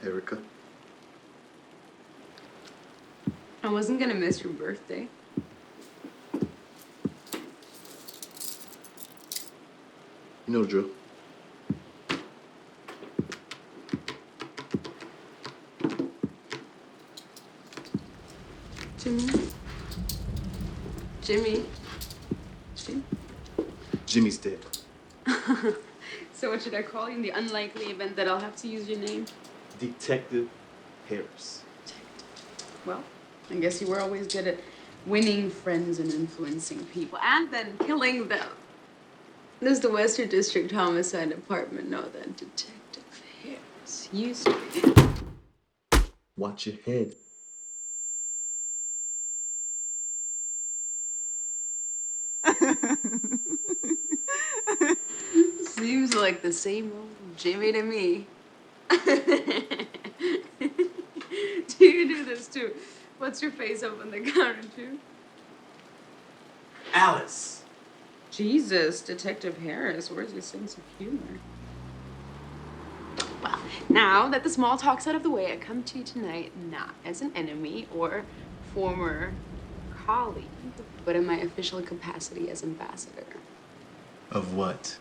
Erica. I wasn't gonna miss your birthday. You know the drill. Jimmy? Jimmy? Jimmy's dead. So what should I call you in the unlikely event that I'll have to use your name? Detective Harris. Well, I guess you were always good at winning friends and influencing people and then killing them. Does the Western District Homicide Department know that Detective Harris used to be? Watch your head. Seems like the same old Jimmy to me. Do you do this too? What's your face up on the counter too? Alice! Jesus, Detective Harris, where's your sense of humor? Well, now that the small talk's out of the way, I come to you tonight not as an enemy or former colleague, but in my official capacity as ambassador. Of what?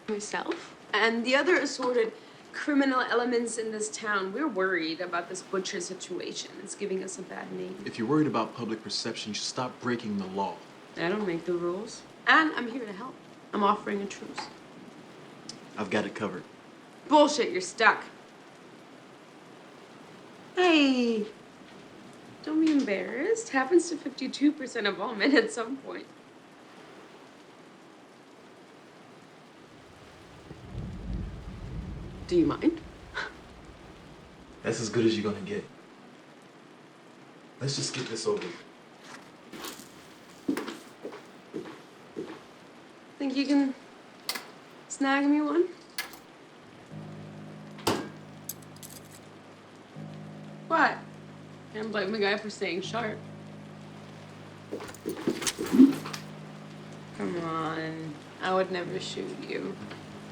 Myself and the other assorted criminal elements in this town, we're worried about this butcher situation. It's giving us a bad name. If you're worried about public perception, you should stop breaking the law. I don't make the rules. And I'm here to help. I'm offering a truce. I've got it covered. Bullshit, you're stuck. Hey, don't be embarrassed. Happens to 52% of all men at some point. Do you mind? That's as good as you're gonna get. Let's just get this over. Think you can snag me one? What? Can't blame the guy for staying sharp. Come on. I would never shoot you.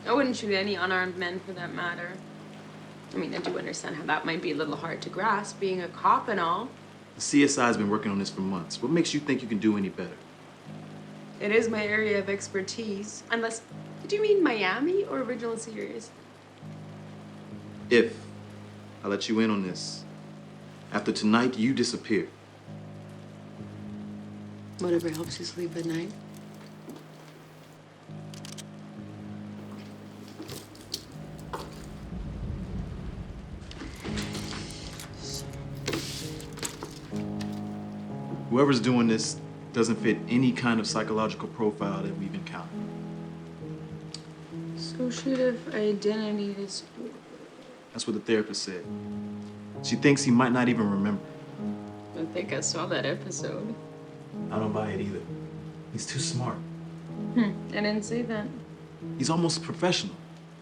I wouldn't shoot any unarmed men for that matter. I mean, I do understand how that might be a little hard to grasp, being a cop and all. The CSI's been working on this for months. What makes you think you can do any better? It is my area of expertise. Unless, did you mean Miami or original series? If I let you in on this, after tonight, you disappear. Whatever helps you sleep at night. Whoever's doing this doesn't fit any kind of psychological profile that we've encountered. Associative identity disorder. That's what the therapist said. She thinks he might not even remember. I think I saw that episode. I don't buy it either. He's too smart. I didn't say that. He's almost professional.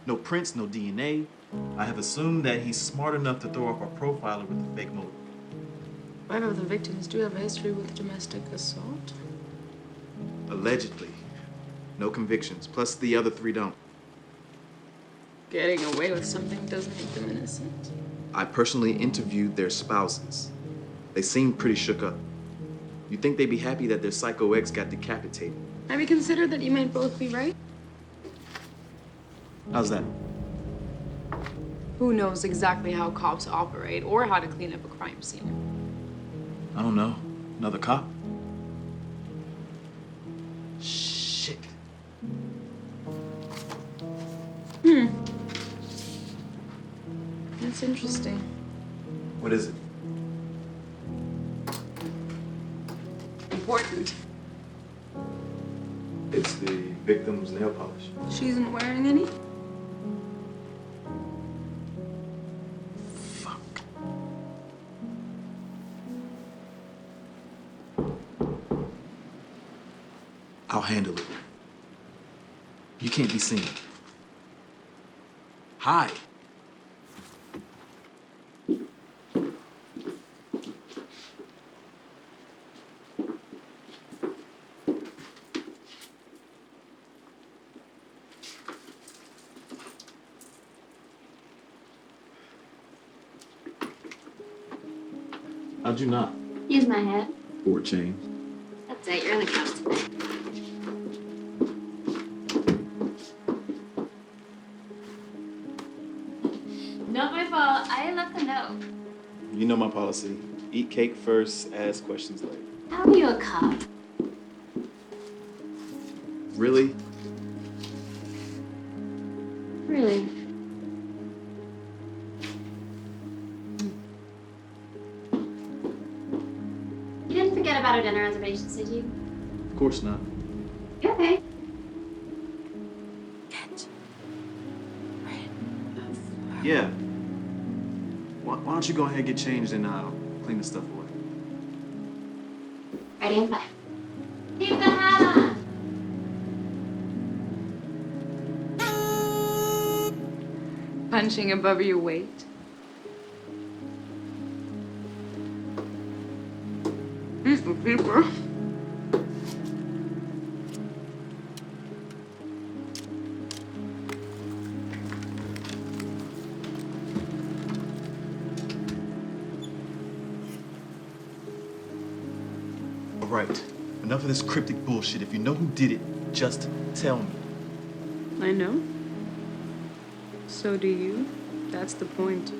No prints, no DNA. I have assumed that he's smart enough to throw off our profiler with a fake motive. 5 of the victims do have a history with domestic assault. Allegedly. No convictions. Plus the other 3 don't. Getting away with something doesn't make them innocent. I personally interviewed their spouses. They seemed pretty shook up. You'd think they'd be happy that their psycho ex got decapitated. Have you considered that you might both be right? How's that? Who knows exactly how cops operate or how to clean up a crime scene? I don't know. Another cop? Shit. That's interesting. What is it? Important. It's the victim's nail polish. She isn't wearing any? Fuck. I'll handle it. You can't be seen. Hide. How'd you not? Use my head. Poor change. That's it, you're in the couch today. Not my fault. I left a note. You know my policy. Eat cake first, ask questions later. How are you a cop? Really? Really? You didn't forget about our dinner reservations, did you? Of course not. You okay? Yeah. Why don't you go ahead and get changed and I'll clean the stuff away. Ready and five. Keep the hat on! Punching above your weight. Peaceful people. All right. Enough of this cryptic bullshit. If you know who did it, just tell me. I know. So do you. That's the point.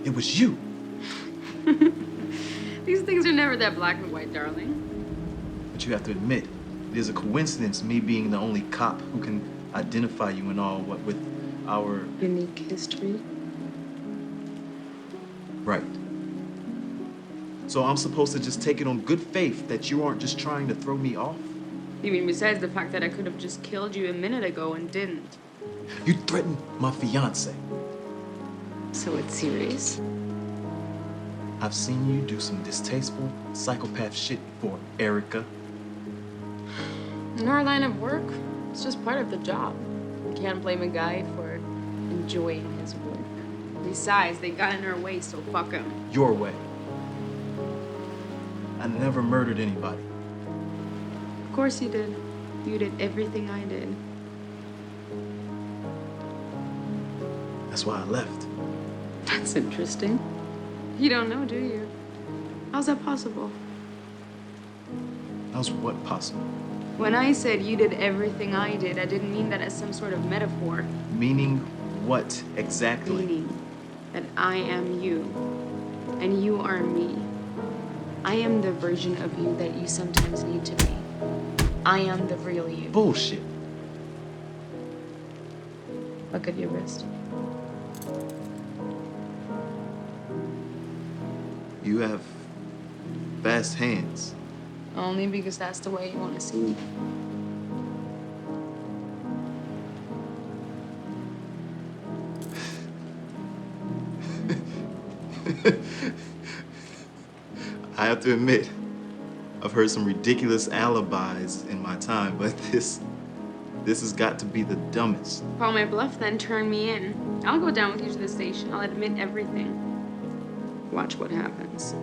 It was you. These things are never that black and white, darling. But you have to admit, it is a coincidence me being the only cop who can identify you and all what with our Unique history. right. So I'm supposed to just take it on good faith that you aren't just trying to throw me off? You mean besides the fact that I could have just killed you a minute ago and didn't? You threatened my fiance. So it's serious? I've seen you do some distasteful psychopath shit before, Erica. In our line of work, it's just part of the job. You can't blame a guy for enjoying his work. Besides, they got in our way, so fuck him. Your way. I never murdered anybody. Of course you did. You did everything I did. That's why I left. That's interesting. You don't know, do you? How's that possible? How's what possible? When I said you did everything I did, I didn't mean that as some sort of metaphor. Meaning what exactly? Meaning that I am you, and you are me. I am the version of you that you sometimes need to be. I am the real you. Bullshit. Look at your wrist. You have fast hands. Only because that's the way you want to see me. I have to admit, I've heard some ridiculous alibis in my time, but this has got to be the dumbest. Call my bluff, then turn me in. I'll go down with you to the station. I'll admit everything. Watch what happens.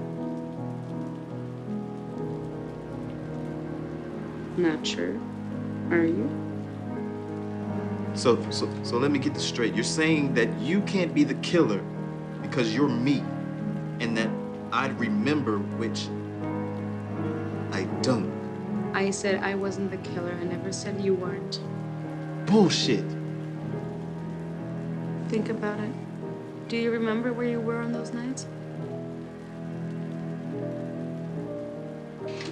Not sure. Are you? So let me get this straight. You're saying that you can't be the killer because you're me, and that I'd remember, which I don't. I said I wasn't the killer. I never said you weren't. Bullshit. Think about it. Do you remember where you were on those nights?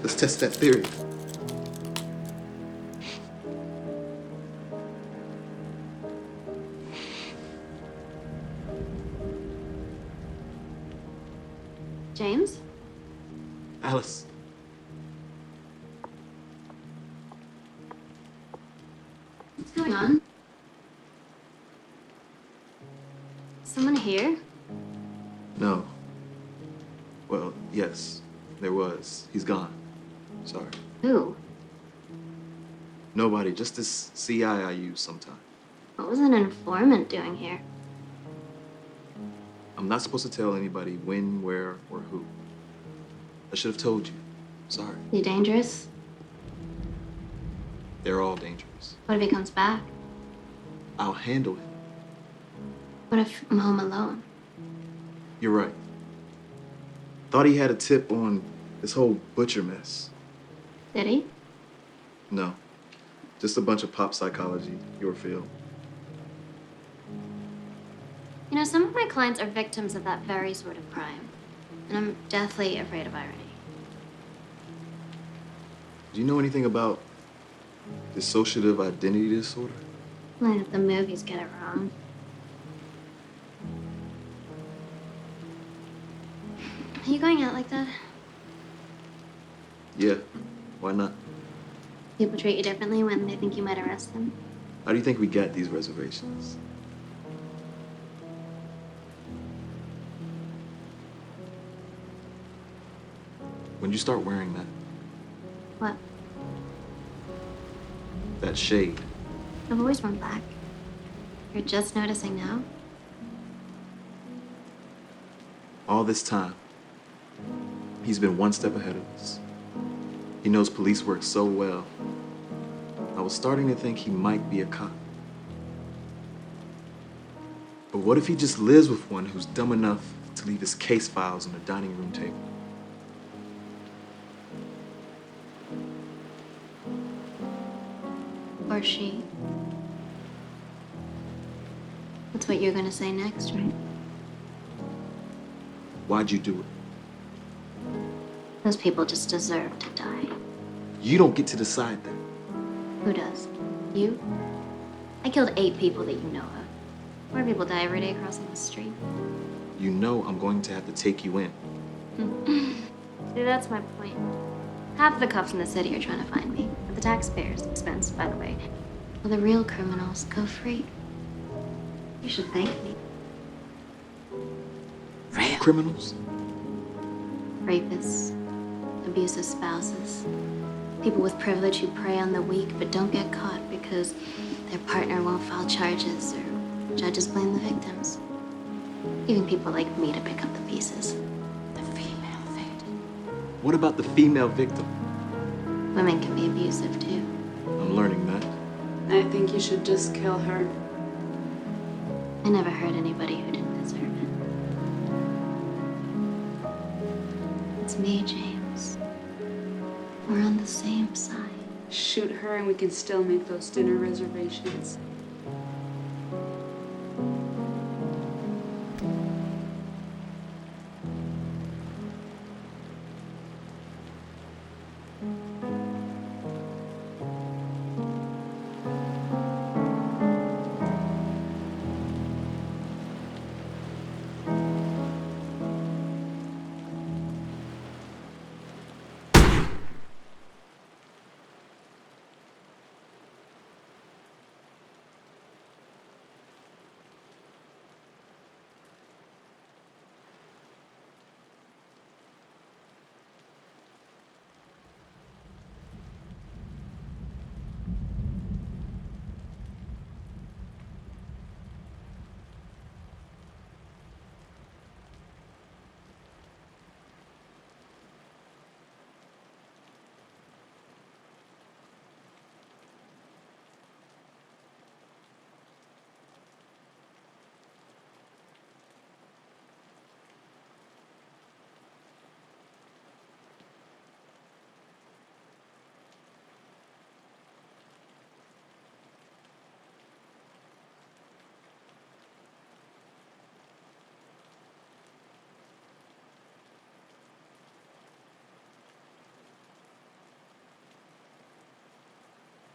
Let's test that theory. James? Alice. What's going on? Someone here? No. Well, yes, there was. He's gone. Sorry. Who? Nobody, just this CI I use sometime. What was an informant doing here? I'm not supposed to tell anybody when, where, or who. I should have told you. Sorry. You dangerous? They're all dangerous. What if he comes back? I'll handle him. What if I'm home alone? You're right. Thought he had a tip on this whole butcher mess. Did he? No, just a bunch of pop psychology, your field. You know, some of my clients are victims of that very sort of crime. And I'm deathly afraid of irony. Do you know anything about dissociative identity disorder? Only that the movies get it wrong. Are you going out like that? Yeah, why not? People treat you differently when they think you might arrest them. How do you think we got these reservations? When you start wearing that, What? that shade, I've always worn black. You're just noticing now? all this time, he's been one step ahead of us. He knows police work so well. I was starting to think he might be a cop. But what if he just lives with one who's dumb enough to leave his case files on the dining room table? Or she? That's what you're gonna say next, right? Why'd you do it? Those people just deserve to die. You don't get to decide that. Who does? You? I killed 8 people that you know of. More people die every day crossing the street. You know I'm going to have to take you in. See, that's my point. Half the cops in the city are trying to find me. At the taxpayers' expense, by the way. Well, the real criminals go free. You should thank me. Real criminals? Rapists, abusive spouses, people with privilege who prey on the weak but don't get caught because their partner won't file charges or judges blame the victims. Even people like me to pick up the pieces. The female victim. What about the female victim? Women can be abusive too. I'm learning that. I think you should just kill her. I never hurt anybody who didn't deserve it. It's me, James. We're on the same side. Shoot her and we can still make those dinner reservations.